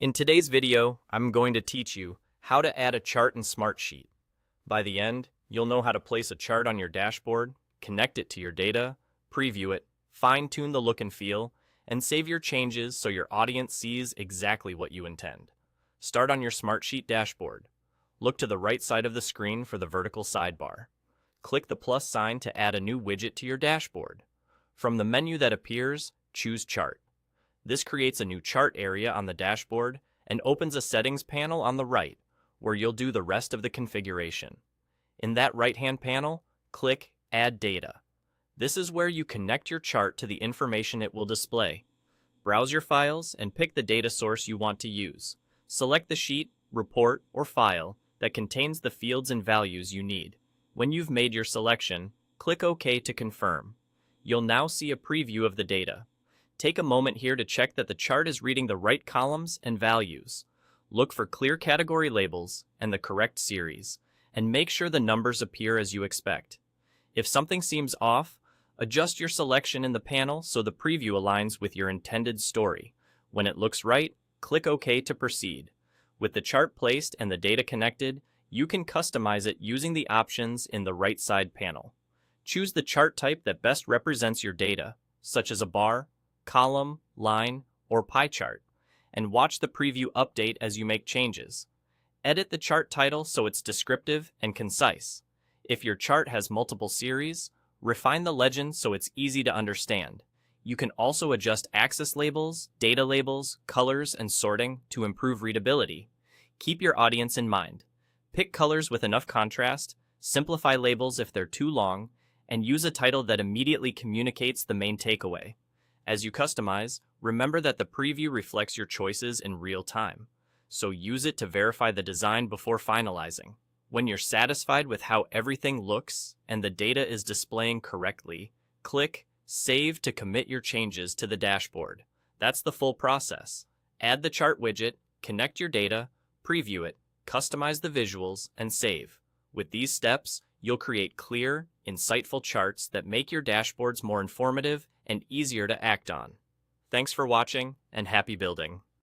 In today's video, I'm going to teach you how to add a chart in Smartsheet. By the end, you'll know how to place a chart on your dashboard, connect it to your data, preview it, fine-tune the look and feel, and save your changes so your audience sees exactly what you intend. Start on your Smartsheet dashboard. Look to the right side of the screen for the vertical sidebar. Click the plus sign to add a new widget to your dashboard. From the menu that appears, choose Chart. This creates a new chart area on the dashboard and opens a settings panel on the right, where you'll do the rest of the configuration. In that right-hand panel, click Add Data. This is where you connect your chart to the information it will display. Browse your files and pick the data source you want to use. Select the sheet, report, or file that contains the fields and values you need. When you've made your selection, click OK to confirm. You'll now see a preview of the data. Take a moment here to check that the chart is reading the right columns and values. Look for clear category labels and the correct series, and make sure the numbers appear as you expect. If something seems off, adjust your selection in the panel so the preview aligns with your intended story. When it looks right, click OK to proceed. With the chart placed and the data connected, you can customize it using the options in the right side panel. Choose the chart type that best represents your data, such as a bar, column, line, or pie chart, and watch the preview update as you make changes. Edit the chart title so it's descriptive and concise. If your chart has multiple series, refine the legend so it's easy to understand. You can also adjust axis labels, data labels, colors, and sorting to improve readability. Keep your audience in mind. Pick colors with enough contrast, simplify labels if they're too long, and use a title that immediately communicates the main takeaway. As you customize, remember that the preview reflects your choices in real time, so use it to verify the design before finalizing. When you're satisfied with how everything looks and the data is displaying correctly, click Save to commit your changes to the dashboard. That's the full process. Add the chart widget, connect your data, preview it, customize the visuals, and save. With these steps, you'll create clear, insightful charts that make your dashboards more informative and easier to act on. Thanks for watching, and happy building.